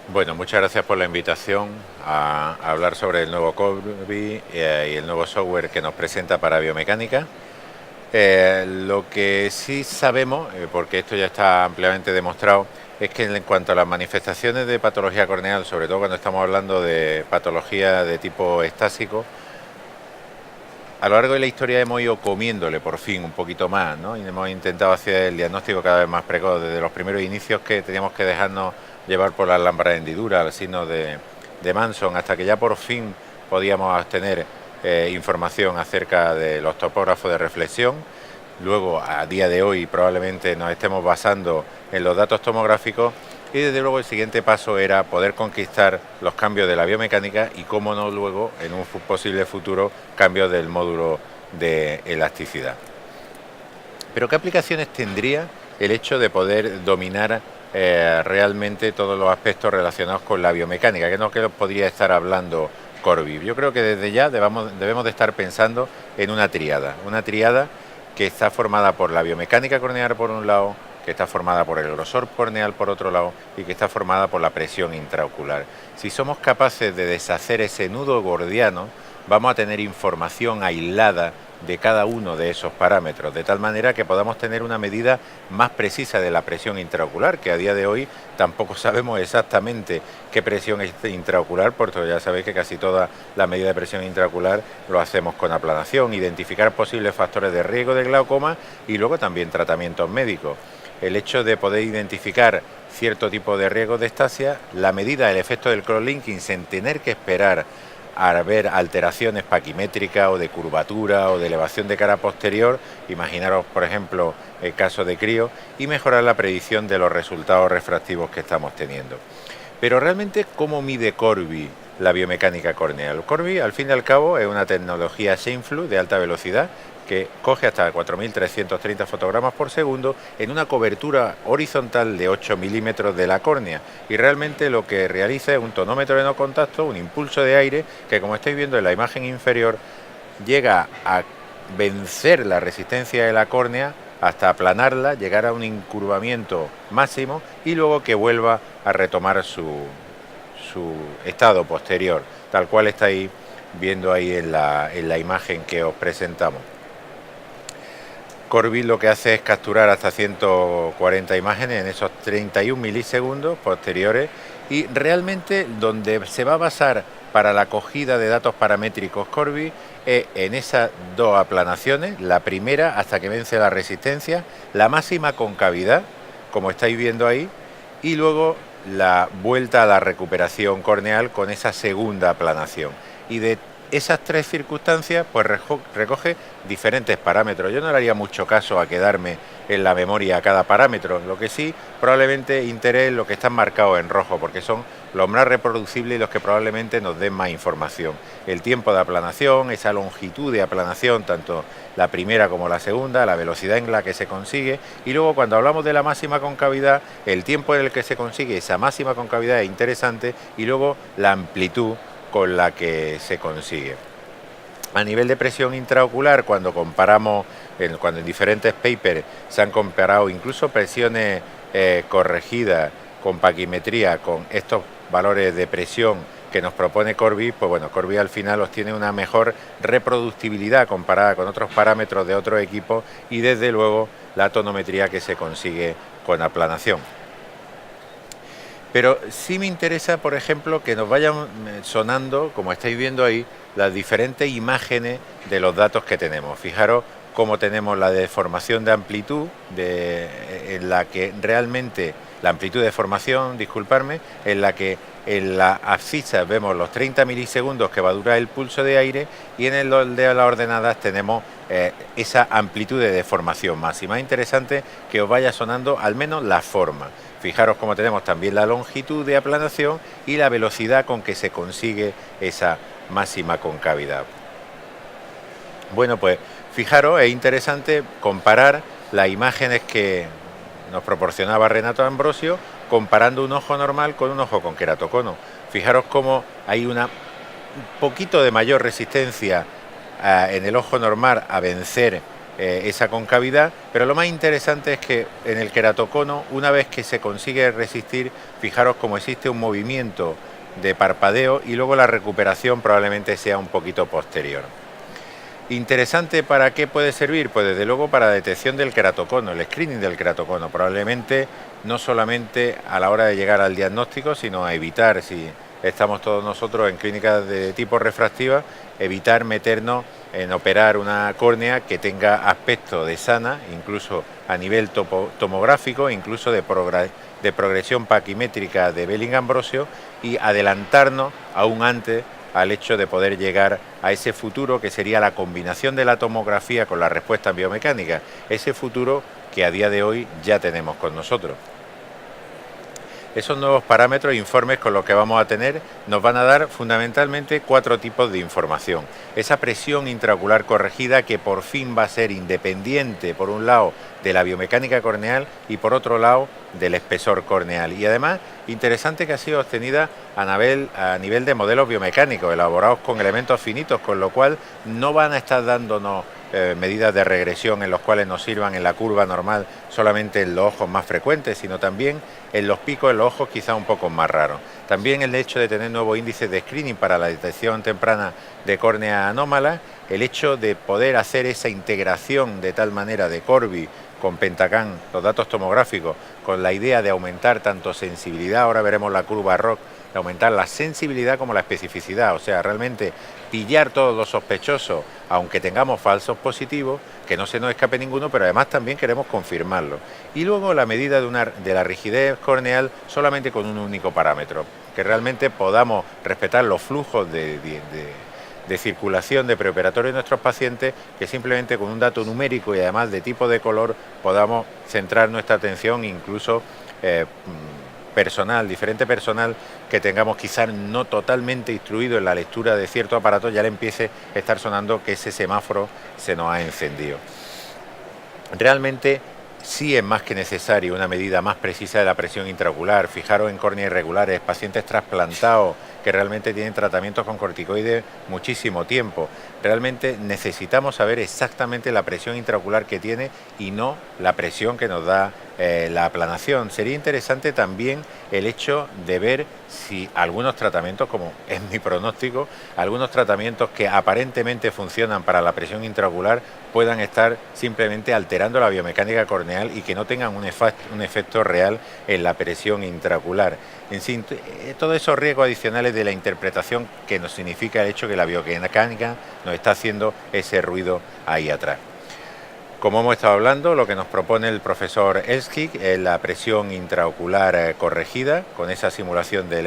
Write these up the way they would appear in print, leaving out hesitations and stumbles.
Bueno, muchas gracias por la invitación a hablar sobre el nuevo Corby y el nuevo software que nos presenta para biomecánica. Lo que sí sabemos, porque esto ya está ampliamente demostrado, es que en cuanto a las manifestaciones de patología corneal, sobre todo cuando estamos hablando de patología de tipo estásico, a lo largo de la historia hemos ido comiéndole por fin un poquito más, ¿no? Y hemos intentado hacer el diagnóstico cada vez más precoz, desde los primeros inicios que teníamos que dejarnos llevar por las lámparas de hendidura, al signo de Manson, hasta que ya por fin podíamos obtener información acerca de los topógrafos de reflexión. Luego, a día de hoy, probablemente nos estemos basando en los datos tomográficos y desde luego el siguiente paso era poder conquistar los cambios de la biomecánica y, cómo no, luego, en un posible futuro, cambios del módulo de elasticidad. Pero ¿qué aplicaciones tendría el hecho de poder dominar realmente todos los aspectos relacionados con la biomecánica? ¿Qué no que podría estar hablando Corby? Yo creo que desde ya debemos de estar pensando en una tríada que está formada por la biomecánica corneal por un lado, que está formada por el grosor corneal por otro lado y que está formada por la presión intraocular. Si somos capaces de deshacer ese nudo gordiano, vamos a tener información aislada de cada uno de esos parámetros, de tal manera que podamos tener una medida más precisa de la presión intraocular, que a día de hoy tampoco sabemos exactamente qué presión es intraocular, porque ya sabéis que casi toda la medida de presión intraocular lo hacemos con aplanación, identificar posibles factores de riesgo de glaucoma y luego también tratamientos médicos. El hecho de poder identificar cierto tipo de riesgo de estasia, la medida del efecto del cross-linking sin tener que esperar a ver alteraciones paquimétricas o de curvatura o de elevación de cara posterior, imaginaros por ejemplo el caso de crío, y mejorar la predicción de los resultados refractivos que estamos teniendo. Pero realmente, ¿cómo mide Corby la biomecánica corneal? Corby, al fin y al cabo, es una tecnología ShaneFlu de alta velocidad que coge hasta 4.330 fotogramas por segundo en una cobertura horizontal de 8 milímetros de la córnea, y realmente lo que realiza es un tonómetro de no contacto, un impulso de aire que, como estáis viendo en la imagen inferior, llega a vencer la resistencia de la córnea hasta aplanarla, llegar a un incurvamiento máximo y luego que vuelva a retomar su estado posterior, tal cual estáis viendo ahí en la imagen que os presentamos. Corby lo que hace es capturar hasta 140 imágenes en esos 31 milisegundos posteriores, y realmente donde se va a basar para la cogida de datos paramétricos Corby es en esas dos aplanaciones, la primera hasta que vence la resistencia, la máxima concavidad, como estáis viendo ahí, y luego la vuelta a la recuperación corneal con esa segunda aplanación. Y de esas tres circunstancias pues recoge diferentes parámetros. Yo no le haría mucho caso a quedarme en la memoria a cada parámetro, lo que sí probablemente interés lo que están marcados en rojo, porque son los más reproducibles y los que probablemente nos den más información. El tiempo de aplanación, esa longitud de aplanación, tanto la primera como la segunda, la velocidad en la que se consigue, y luego cuando hablamos de la máxima concavidad, el tiempo en el que se consigue esa máxima concavidad es interesante, y luego la amplitud con la que se consigue. A nivel de presión intraocular, cuando comparamos, cuando en diferentes papers se han comparado incluso presiones corregidas con paquimetría con estos valores de presión que nos propone Corby, pues bueno, Corby al final obtiene una mejor reproducibilidad comparada con otros parámetros de otros equipos, y desde luego la tonometría que se consigue con aplanación. Pero sí me interesa, por ejemplo, que nos vayan sonando, como estáis viendo ahí, las diferentes imágenes de los datos que tenemos. Fijaros cómo tenemos la deformación de amplitud, en la que realmente, la amplitud de deformación, disculparme, en la que en la abscisa vemos los 30 milisegundos que va a durar el pulso de aire, y en el de las ordenadas tenemos esa amplitud de deformación máxima. Es interesante que os vaya sonando al menos la forma. Fijaros cómo tenemos también la longitud de aplanación y la velocidad con que se consigue esa máxima concavidad. Bueno, pues fijaros, es interesante comparar las imágenes que nos proporcionaba Renato Ambrosio, comparando un ojo normal con un ojo con queratocono. Fijaros cómo hay un poquito de mayor resistencia en el ojo normal a vencer esa concavidad, pero lo más interesante es que en el queratocono, una vez que se consigue resistir, fijaros cómo existe un movimiento de parpadeo y luego la recuperación probablemente sea un poquito posterior. Interesante, ¿para qué puede servir? Pues desde luego para la detección del queratocono, el screening del queratocono, probablemente no solamente a la hora de llegar al diagnóstico, sino a evitar, si estamos todos nosotros en clínicas de tipo refractiva, evitar meternos en operar una córnea que tenga aspecto de sana, incluso a nivel tomográfico, incluso de progresión paquimétrica de Belling-Ambrosio, y adelantarnos aún antes al hecho de poder llegar a ese futuro que sería la combinación de la tomografía con la respuesta biomecánica, ese futuro que a día de hoy ya tenemos con nosotros. Esos nuevos parámetros e informes con los que vamos a tener nos van a dar fundamentalmente 4 tipos de información. Esa presión intraocular corregida que por fin va a ser independiente, por un lado, de la biomecánica corneal y por otro lado, del espesor corneal. Y además, interesante que ha sido obtenida a nivel de modelos biomecánicos, elaborados con elementos finitos, con lo cual no van a estar dándonos medidas de regresión en los cuales nos sirvan en la curva normal solamente en los ojos más frecuentes, sino también en los picos en los ojos quizá un poco más raros. También el hecho de tener nuevos índices de screening para la detección temprana de córneas anómalas, el hecho de poder hacer esa integración de tal manera de Corby con Pentacam, los datos tomográficos, con la idea de aumentar tanto sensibilidad, ahora veremos la curva ROC, de aumentar la sensibilidad como la especificidad, o sea, realmente pillar todos los sospechosos, aunque tengamos falsos positivos, que no se nos escape ninguno, pero además también queremos confirmarlo. Y luego la medida de la rigidez corneal solamente con un único parámetro, que realmente podamos respetar los flujos de circulación de preoperatorio de nuestros pacientes, que simplemente con un dato numérico y además de tipo de color podamos centrar nuestra atención, incluso diferente personal que tengamos quizás no totalmente instruido en la lectura de cierto aparato, ya le empiece a estar sonando que ese semáforo se nos ha encendido. Realmente sí es más que necesario una medida más precisa de la presión intraocular. Fijaros en córneas irregulares, pacientes trasplantados que realmente tienen tratamientos con corticoides muchísimo tiempo. Realmente necesitamos saber exactamente la presión intraocular que tiene y no la presión que nos da la aplanación. Sería interesante también el hecho de ver si algunos tratamientos, como es mi pronóstico, algunos tratamientos que aparentemente funcionan para la presión intraocular puedan estar simplemente alterando la biomecánica corneal y que no tengan un efecto real en la presión intraocular. En fin, todos esos riesgos adicionales de la interpretación que nos significa el hecho que la biomecánica nos está haciendo ese ruido ahí atrás. Como hemos estado hablando, lo que nos propone el profesor Elskig es la presión intraocular corregida con esa simulación de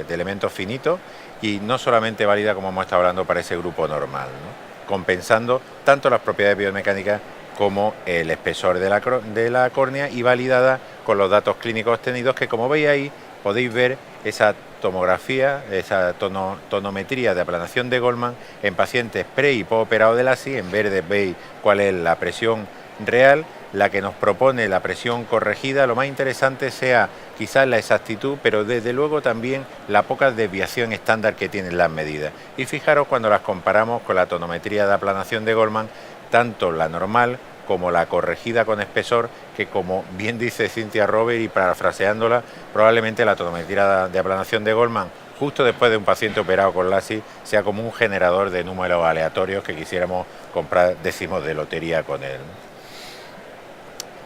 elementos finitos y no solamente válida, como hemos estado hablando, para ese grupo normal, ¿no? Compensando tanto las propiedades biomecánicas como el espesor de la córnea y validada con los datos clínicos obtenidos que, como veis ahí, podéis ver esa tomografía, esa tonometría de aplanación de Goldman en pacientes pre y postoperados de LASIK. En verde veis cuál es la presión real, la que nos propone la presión corregida. Lo más interesante sea quizás la exactitud, pero desde luego también la poca desviación estándar que tienen las medidas. Y fijaros cuando las comparamos con la tonometría de aplanación de Goldman, tanto la normal como la corregida con espesor, que como bien dice Cynthia Robert y parafraseándola, probablemente la tonometría de aplanación de Goldman justo después de un paciente operado con LASIK sea como un generador de números aleatorios que quisiéramos comprar décimos de lotería con él.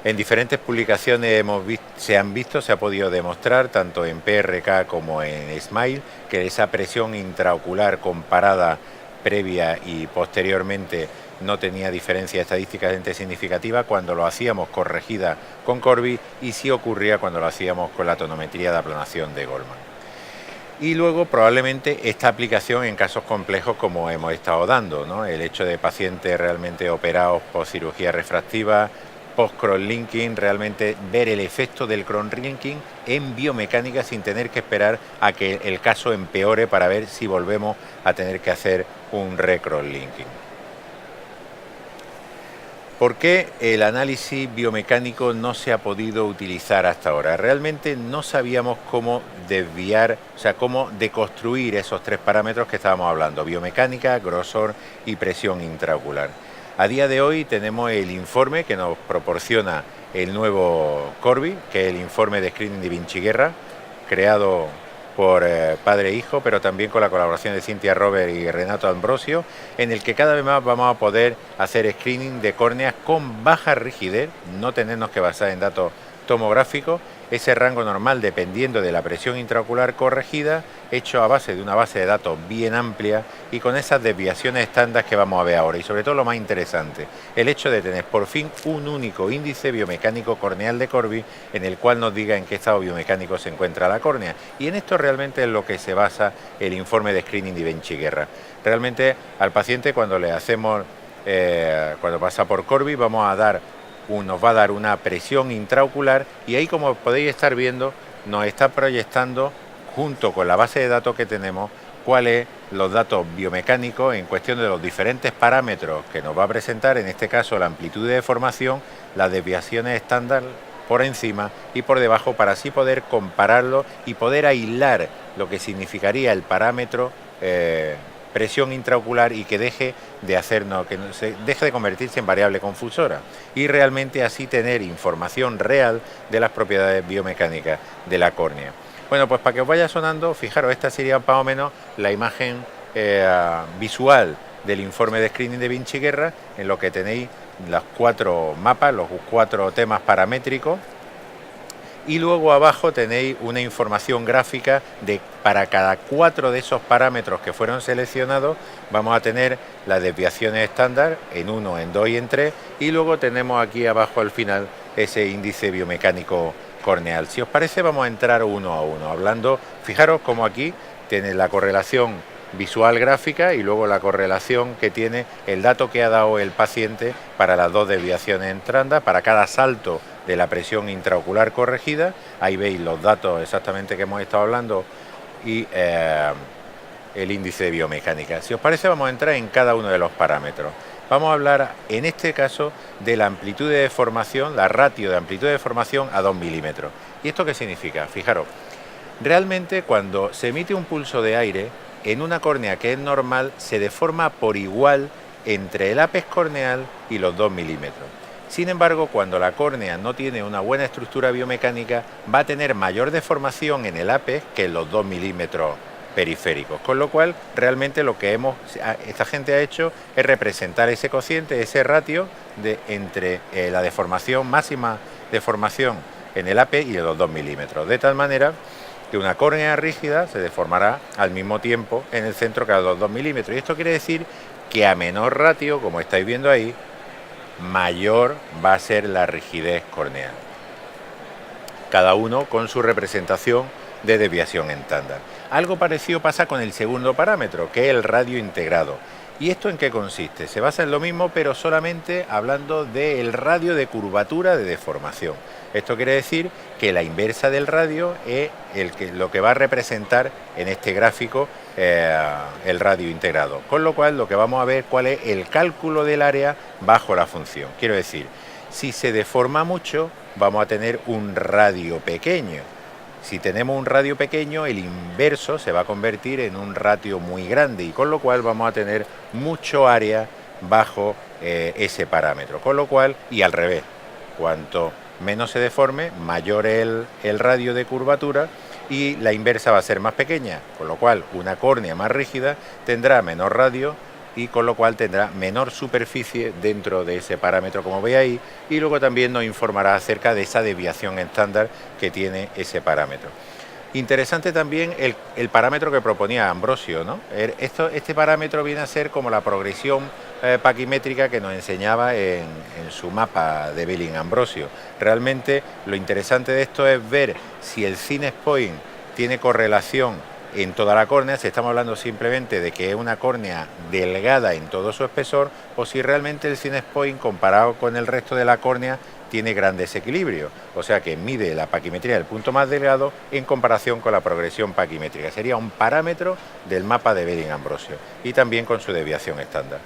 En diferentes publicaciones se ha podido demostrar, tanto en PRK como en SMILE, que esa presión intraocular comparada previa y posteriormente no tenía diferencia estadísticamente significativa cuando lo hacíamos corregida con Corby y sí ocurría cuando lo hacíamos con la tonometría de aplanación de Goldman. Y luego probablemente esta aplicación en casos complejos como hemos estado dando, ¿no? El hecho de pacientes realmente operados por cirugía refractiva, post-cross-linking, realmente ver el efecto del cross-linking en biomecánica sin tener que esperar a que el caso empeore para ver si volvemos a tener que hacer un re-cross-linking. ¿Por qué el análisis biomecánico no se ha podido utilizar hasta ahora? Realmente no sabíamos cómo desviar, o sea, cómo deconstruir esos 3 parámetros que estábamos hablando: biomecánica, grosor y presión intraocular. A día de hoy tenemos el informe que nos proporciona el nuevo Corby, que es el informe de screening de Vinci Guerra, creado por padre e hijo, pero también con la colaboración de Cynthia Robert y Renato Ambrosio, en el que cada vez más vamos a poder hacer screening de córneas con baja rigidez, no tenernos que basar en datos tomográficos, ese rango normal dependiendo de la presión intraocular corregida, hecho a base de una base de datos bien amplia y con esas desviaciones estándar que vamos a ver ahora. Y sobre todo lo más interesante, el hecho de tener por fin un único índice biomecánico corneal de Corby en el cual nos diga en qué estado biomecánico se encuentra la córnea. Y en esto realmente es lo que se basa el informe de screening de Vinci Guerra. Realmente al paciente cuando le hacemos, cuando pasa por Corby, nos va a dar una presión intraocular y ahí, como podéis estar viendo, nos está proyectando junto con la base de datos que tenemos cuáles los datos biomecánicos en cuestión de los diferentes parámetros que nos va a presentar, en este caso la amplitud de deformación, las desviaciones estándar por encima y por debajo, para así poder compararlo y poder aislar lo que significaría el parámetro presión intraocular y que deje de convertirse en variable confusora y realmente así tener información real de las propiedades biomecánicas de la córnea. Bueno, pues para que os vaya sonando, fijaros, esta sería más o menos la imagen visual del informe de screening de Vinci Guerra, en lo que tenéis los 4 mapas, los 4 temas paramétricos. Y luego abajo tenéis una información gráfica de para cada 4 de esos parámetros que fueron seleccionados vamos a tener las desviaciones estándar en 1, en 2 y en 3 y luego tenemos aquí abajo al final ese índice biomecánico corneal. Si os parece vamos a entrar uno a uno hablando, fijaros como aquí tiene la correlación visual gráfica y luego la correlación que tiene el dato que ha dado el paciente para las 2 desviaciones estándar, para cada salto de la presión intraocular corregida. Ahí veis los datos exactamente que hemos estado hablando y el índice de biomecánica. Si os parece vamos a entrar en cada uno de los parámetros. Vamos a hablar en este caso de la amplitud de deformación, la ratio de amplitud de deformación a 2 milímetros. ¿Y esto qué significa? Fijaros, realmente cuando se emite un pulso de aire en una córnea que es normal se deforma por igual entre el ápex corneal y los 2 milímetros. Sin embargo, cuando la córnea no tiene una buena estructura biomecánica, va a tener mayor deformación en el ápex que en los 2 milímetros periféricos. Con lo cual, realmente lo que esta gente ha hecho es representar ese cociente, ese ratio entre la deformación, máxima deformación en el ápex y en los 2 milímetros. De tal manera que una córnea rígida se deformará al mismo tiempo en el centro que a los 2 milímetros. Y esto quiere decir que a menor ratio, como estáis viendo ahí, mayor va a ser la rigidez corneal. Cada uno con su representación de desviación estándar. Algo parecido pasa con el segundo parámetro, que es el radio integrado. ¿Y esto en qué consiste? Se basa en lo mismo, pero solamente hablando del radio de curvatura de deformación. Esto quiere decir que la inversa del radio es lo que va a representar en este gráfico el radio integrado. Con lo cual lo que vamos a ver cuál es el cálculo del área bajo la función. Quiero decir, si se deforma mucho, vamos a tener un radio pequeño. Si tenemos un radio pequeño, el inverso se va a convertir en un radio muy grande y con lo cual vamos a tener mucho área bajo ese parámetro. Con lo cual, y al revés, cuanto menos se deforme, mayor el radio de curvatura y la inversa va a ser más pequeña, con lo cual una córnea más rígida tendrá menor radio y con lo cual tendrá menor superficie dentro de ese parámetro, como veis ahí, y luego también nos informará acerca de esa desviación estándar que tiene ese parámetro. Interesante también el parámetro que proponía Ambrosio, ¿no? Este parámetro viene a ser como la progresión paquimétrica que nos enseñaba en su mapa de Belling-Ambrosio. Realmente lo interesante de esto es ver si el Zinnes Point tiene correlación en toda la córnea, si estamos hablando simplemente de que es una córnea delgada en todo su espesor, o si realmente el Zinnes Point comparado con el resto de la córnea tiene gran desequilibrio, o sea que mide la paquimetría del punto más delgado en comparación con la progresión paquimétrica. Sería un parámetro del mapa de Belling-Ambrosio y también con su desviación estándar.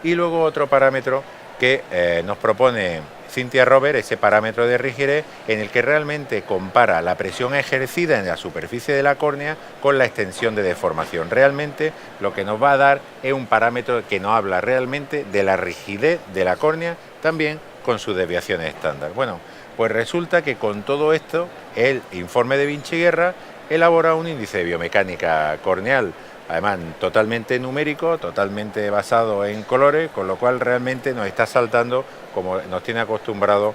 Y luego otro parámetro que nos propone Cynthia Robert ese parámetro de rigidez en el que realmente compara la presión ejercida en la superficie de la córnea con la extensión de deformación. Realmente lo que nos va a dar es un parámetro que nos habla realmente de la rigidez de la córnea, también con sus desviaciones estándar. Bueno, pues resulta que con todo esto el informe de Vinci Guerra elabora un índice de biomecánica corneal, además totalmente numérico, totalmente basado en colores, con lo cual realmente nos está saltando, como nos tiene acostumbrado,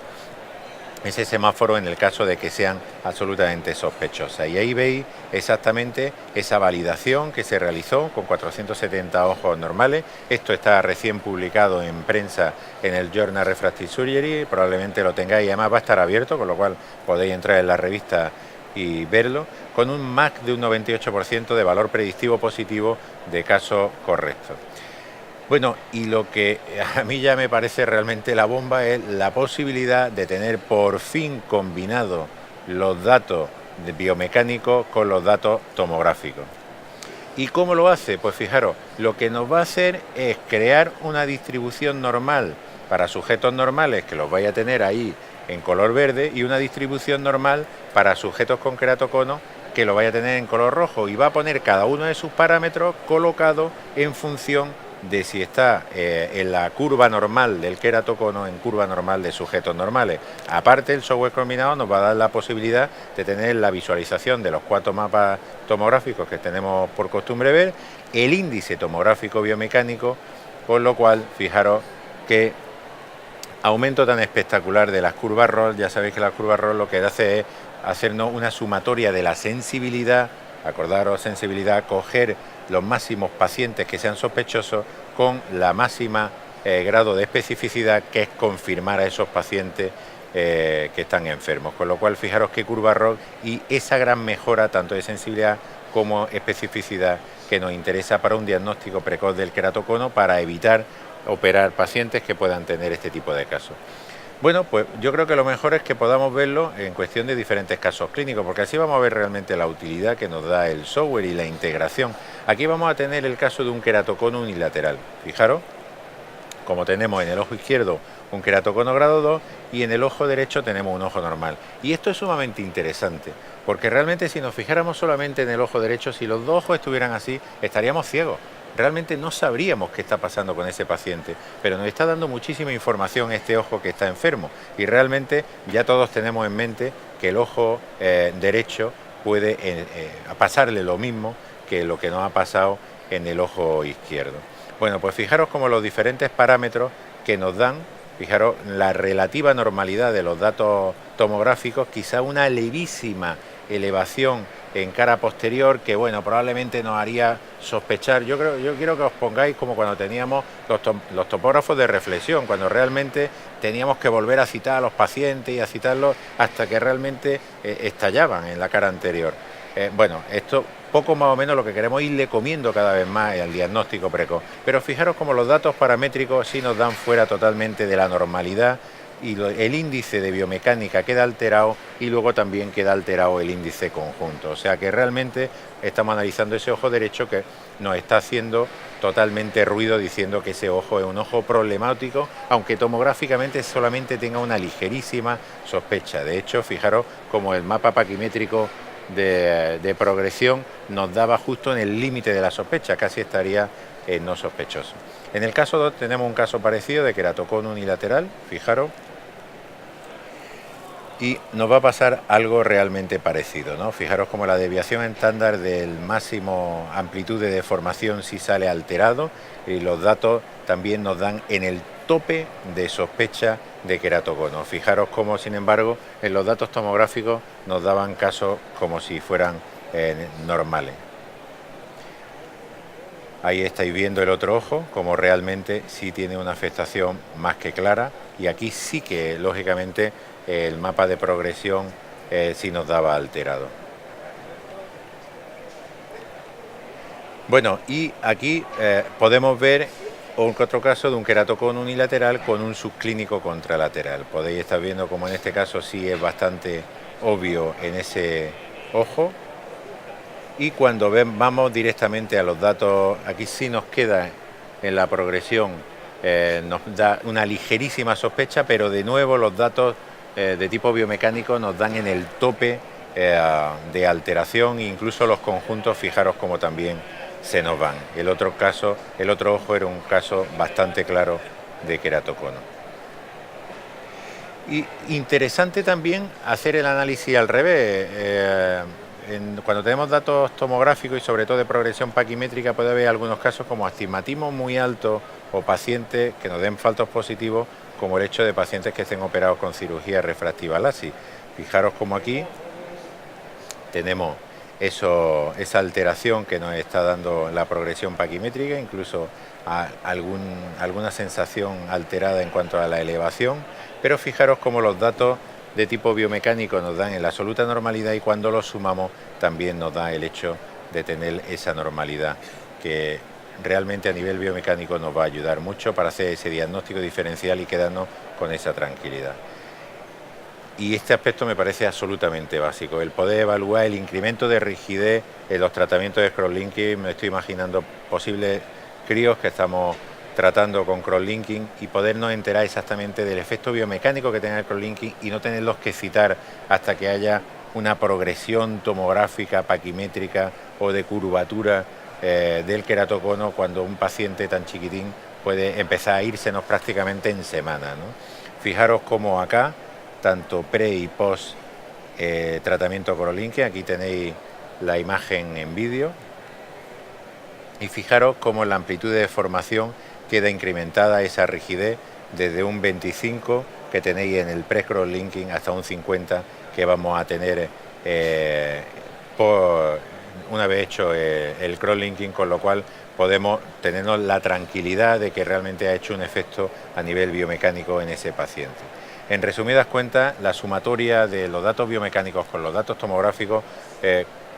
ese semáforo en el caso de que sean absolutamente sospechosas. Y ahí veis exactamente esa validación que se realizó con 470 ojos normales. Esto está recién publicado en prensa en el Journal Refractive Surgery, probablemente lo tengáis, y además va a estar abierto, con lo cual podéis entrar en la revista y verlo, con un MAC de un 98% de valor predictivo positivo de caso correcto. Bueno, y lo que a mí ya me parece realmente la bomba es la posibilidad de tener por fin combinado los datos biomecánicos con los datos tomográficos. ¿Y cómo lo hace? Pues fijaros, lo que nos va a hacer es crear una distribución normal para sujetos normales, que los vais a tener ahí en color verde, y una distribución normal para sujetos con queratocono, que lo vaya a tener en color rojo, y va a poner cada uno de sus parámetros colocados en función de si está en la curva normal del queratocono, en curva normal de sujetos normales. Aparte, el software combinado nos va a dar la posibilidad de tener la visualización de los 4 mapas tomográficos que tenemos por costumbre ver, el índice tomográfico biomecánico, con lo cual, fijaros que aumento tan espectacular de las curvas ROL. Ya sabéis que las curvas ROL lo que hace es hacernos una sumatoria de la sensibilidad, acordaros, sensibilidad, coger los máximos pacientes que sean sospechosos con la máxima grado de especificidad, que es confirmar a esos pacientes que están enfermos. Con lo cual, fijaros qué curva ROG y esa gran mejora tanto de sensibilidad como especificidad que nos interesa para un diagnóstico precoz del queratocono, para evitar operar pacientes que puedan tener este tipo de casos. Bueno, pues yo creo que lo mejor es que podamos verlo en cuestión de diferentes casos clínicos, porque así vamos a ver realmente la utilidad que nos da el software y la integración. Aquí vamos a tener el caso de un queratocono unilateral. Fijaros, como tenemos en el ojo izquierdo un queratocono grado 2 y en el ojo derecho tenemos un ojo normal. Y esto es sumamente interesante, porque realmente si nos fijáramos solamente en el ojo derecho, si los dos ojos estuvieran así, estaríamos ciegos. Realmente no sabríamos qué está pasando con ese paciente, pero nos está dando muchísima información este ojo que está enfermo, y realmente ya todos tenemos en mente que el ojo derecho puede pasarle lo mismo que lo que nos ha pasado en el ojo izquierdo. Bueno, pues fijaros como los diferentes parámetros que nos dan, fijaros la relativa normalidad de los datos tomográficos, quizá una levísima elevación en cara posterior que, bueno, probablemente nos haría sospechar. Yo quiero que os pongáis como cuando teníamos los topógrafos de reflexión, cuando realmente teníamos que volver a citar a los pacientes y a citarlos hasta que realmente estallaban en la cara anterior. Bueno, esto poco más o menos lo que queremos irle comiendo cada vez más al diagnóstico precoz. Pero fijaros como los datos paramétricos sí nos dan fuera totalmente de la normalidad, y el índice de biomecánica queda alterado, y luego también queda alterado el índice conjunto. O sea que realmente estamos analizando ese ojo derecho que nos está haciendo totalmente ruido, diciendo que ese ojo es un ojo problemático, aunque tomográficamente solamente tenga una ligerísima sospecha. De hecho, fijaros como el mapa paquimétrico de progresión nos daba justo en el límite de la sospecha, casi estaría no sospechoso. En el caso 2 tenemos un caso parecido de queratocono unilateral, fijaros, y nos va a pasar algo realmente parecido, ¿no? Fijaros como la desviación estándar del máximo amplitud de deformación sí sale alterado, y los datos también nos dan en el tope de sospecha de queratocono. Fijaros como, sin embargo, en los datos tomográficos nos daban casos como si fueran normales. Ahí estáis viendo el otro ojo, como realmente sí tiene una afectación más que clara, y aquí sí que, lógicamente, el mapa de progresión sí nos daba alterado. Bueno, y aquí podemos ver otro caso de un queratocono unilateral con un subclínico contralateral. Podéis estar viendo como en este caso sí es bastante obvio en ese ojo. Y cuando vamos directamente a los datos, aquí sí nos queda en la progresión nos da una ligerísima sospecha, pero de nuevo los datos de tipo biomecánico nos dan en el tope de alteración, incluso los conjuntos, fijaros cómo también se nos van. El otro ojo era un caso bastante claro de queratocono. Y interesante también hacer el análisis al revés. Cuando tenemos datos tomográficos y sobre todo de progresión paquimétrica, puede haber algunos casos como astigmatismo muy alto o pacientes que nos den falsos positivos, como el hecho de pacientes que estén operados con cirugía refractiva LASIK. Fijaros como aquí tenemos esa alteración que nos está dando la progresión paquimétrica, incluso alguna sensación alterada en cuanto a la elevación, pero fijaros cómo los datos de tipo biomecánico nos dan en la absoluta normalidad y cuando los sumamos también nos da el hecho de tener esa normalidad, que realmente a nivel biomecánico nos va a ayudar mucho para hacer ese diagnóstico diferencial y quedarnos con esa tranquilidad. Y este aspecto me parece absolutamente básico, el poder evaluar el incremento de rigidez en los tratamientos de crosslinking. Me estoy imaginando posibles críos que estamos tratando con crosslinking y podernos enterar exactamente del efecto biomecánico que tenga el crosslinking y no tenerlos que citar hasta que haya una progresión tomográfica, paquimétrica o de curvatura del queratocono, cuando un paciente tan chiquitín puede empezar a írsenos prácticamente en semana, ¿no? Fijaros cómo acá, tanto pre y post tratamiento crosslinking, aquí tenéis la imagen en vídeo, y fijaros cómo la amplitud de deformación queda incrementada, esa rigidez, desde un 25 que tenéis en el pre-crosslinking hasta un 50 que vamos a tener una vez hecho el crosslinking, con lo cual podemos tenernos la tranquilidad de que realmente ha hecho un efecto a nivel biomecánico en ese paciente. En resumidas cuentas, la sumatoria de los datos biomecánicos con los datos tomográficos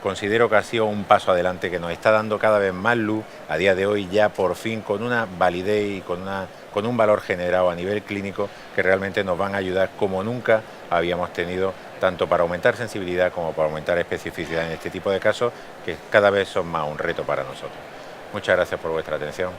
considero que ha sido un paso adelante que nos está dando cada vez más luz a día de hoy, ya por fin con una validez y con un valor generado a nivel clínico que realmente nos van a ayudar como nunca habíamos tenido, tanto para aumentar sensibilidad como para aumentar especificidad en este tipo de casos, que cada vez son más un reto para nosotros. Muchas gracias por vuestra atención.